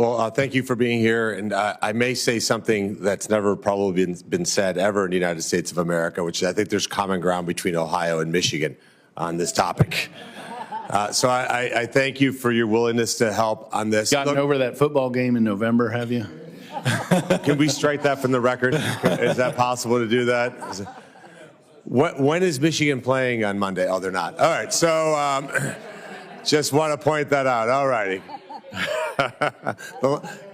Well, thank you for being here. And I may say something that's never probably been said ever in the United States of America, which I think there's common ground between Ohio and Michigan on this topic. So I thank you for your willingness to help on this. Gotten over that football game in November, have you? Can we strike that from the record? Is that possible to do that? When is Michigan playing on Monday? Oh, they're not. All right. So just want to point that out. All righty.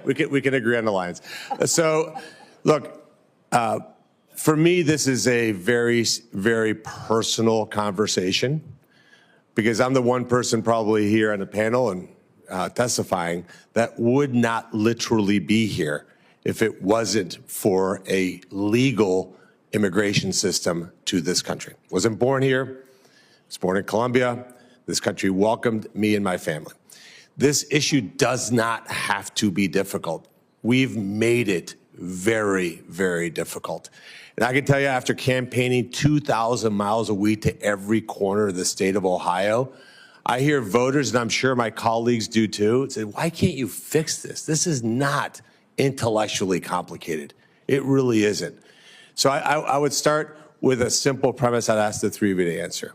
we can agree on the lines. So, look, for me, this is a very, very personal conversation because I'm the one person probably here on the panel and testifying that would not literally be here if it wasn't for a legal immigration system to this country. Wasn't born here. Was born in Colombia. This country welcomed me and my family. This issue does not have to be difficult. We've made it very, very difficult. And I can tell you, after campaigning 2,000 miles a week to every corner of the state of Ohio, I hear voters, and I'm sure my colleagues do too, say, why can't you fix this? This is not intellectually complicated. It really isn't. So I would start with a simple premise I'd ask the three of you to answer.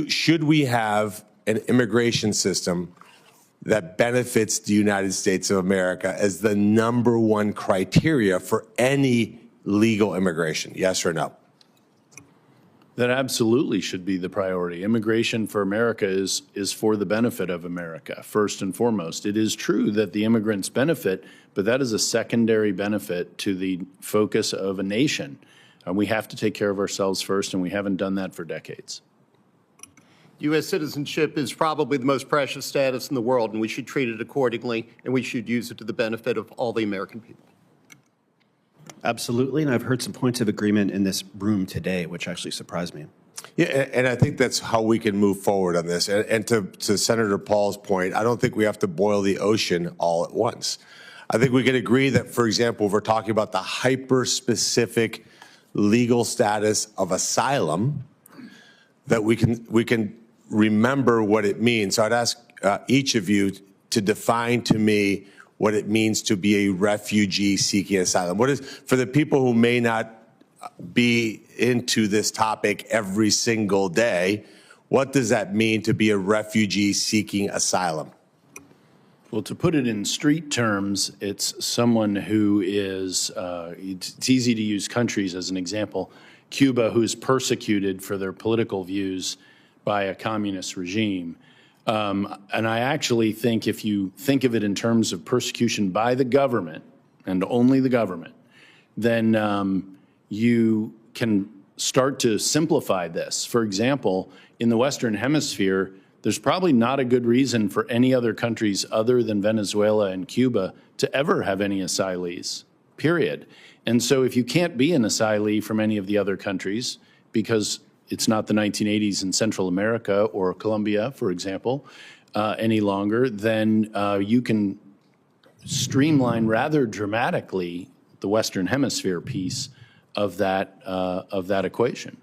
Should we have an immigration system that benefits the United States of America as the #1 criteria for any legal immigration? Yes or no? That absolutely should be the priority. Immigration for America is for the benefit of America, first and foremost. It is true that the immigrants benefit, but that is a secondary benefit to the focus of a nation. We have to take care of ourselves first, and we haven't done that for decades. U.S. citizenship is probably the most precious status in the world, and we should treat it accordingly, and we should use it to the benefit of all the American people. Absolutely, and I've heard some points of agreement in this room today, which actually surprised me. Yeah, and I think that's how we can move forward on this. And to Senator Paul's point, I don't think we have to boil the ocean all at once. I think we can agree that, for example, if we're talking about the hyper-specific legal status of asylum, that we can remember what it means. So I'd ask each of you to define to me what it means to be a refugee seeking asylum. What is, for the people who may not be into this topic every single day, what does that mean to be a refugee seeking asylum? Well, to put it in street terms, it's someone who is, it's easy to use countries as an example. Cuba, who's persecuted for their political views by a communist regime. And I actually think if you think of it in terms of persecution by the government, and only the government, then you can start to simplify this. For example, in the Western Hemisphere, there's probably not a good reason for any other countries other than Venezuela and Cuba to ever have any asylees, period. And so if you can't be an asylee from any of the other countries because it's not the 1980s in Central America or Colombia, for example, any longer, then you can streamline rather dramatically the Western Hemisphere piece of that equation.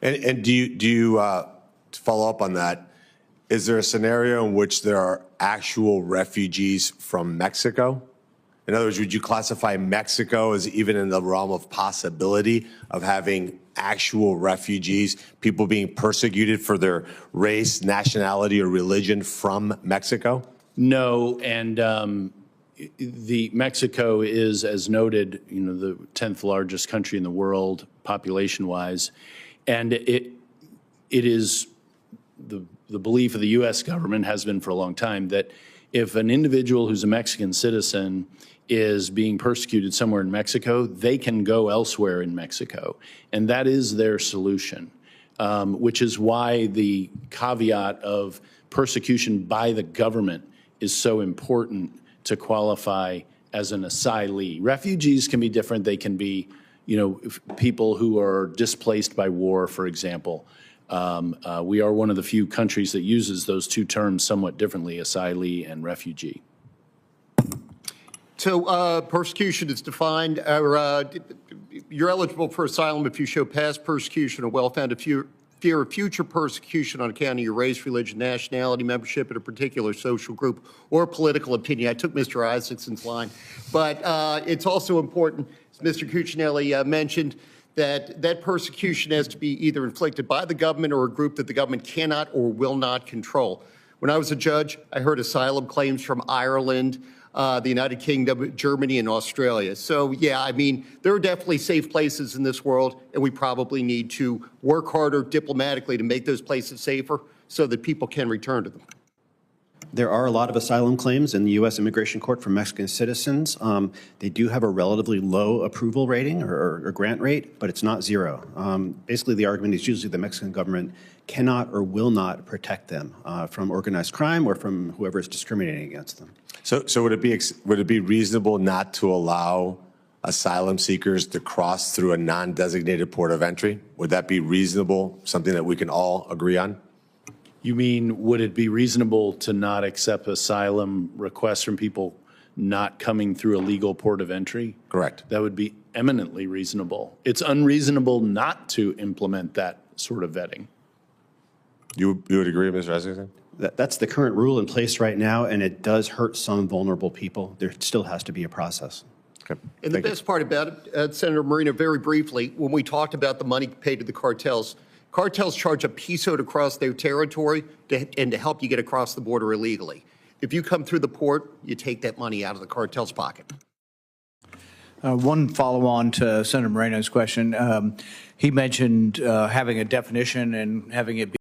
And do you to follow up on that, is there a scenario in which there are actual refugees from Mexico? In other words, would you classify Mexico as even in the realm of possibility of having actual refugees, people being persecuted for their race, nationality, or religion from Mexico? No, and the Mexico is, as noted, the 10th largest country in the world population-wise, and it is the belief of the U.S. government has been for a long time that if an individual who's a Mexican citizen is being persecuted somewhere in Mexico, they can go elsewhere in Mexico. And that is their solution, which is why the caveat of persecution by the government is so important to qualify as an asylee. Refugees can be different. They can be, people who are displaced by war, for example. We are one of the few countries that uses those two terms somewhat differently, asylee and refugee. So persecution is defined, you're eligible for asylum if you show past persecution or well-founded fear of future persecution on account of your race, religion, nationality, membership in a particular social group, or political opinion. I took Mr. Isaacson's line. But it's also important, as Mr. Cuccinelli mentioned, that persecution has to be either inflicted by the government or a group that the government cannot or will not control. When I was a judge, I heard asylum claims from Ireland, the United Kingdom, Germany, and Australia. So, yeah, I mean, there are definitely safe places in this world, and we probably need to work harder diplomatically to make those places safer so that people can return to them. There are a lot of asylum claims in the U.S. Immigration Court for Mexican citizens. They do have a relatively low approval rating or grant rate, but it's not zero. Basically, the argument is usually the Mexican government cannot or will not protect them from organized crime or from whoever is discriminating against them. So would it be reasonable not to allow asylum seekers to cross through a non-designated port of entry? Would that be reasonable, something that we can all agree on? You mean, would it be reasonable to not accept asylum requests from people not coming through a legal port of entry? Correct. That would be eminently reasonable. It's unreasonable not to implement that sort of vetting. You would agree, Mr. Isaacson? That's the current rule in place right now, and it does hurt some vulnerable people. There still has to be a process. Okay. And the best part about it, Senator Moreno, very briefly, when we talked about the money paid to the cartels charge a peso to cross their territory and to help you get across the border illegally. If you come through the port, you take that money out of the cartel's pocket. One follow-on to Senator Moreno's question. He mentioned having a definition and having it be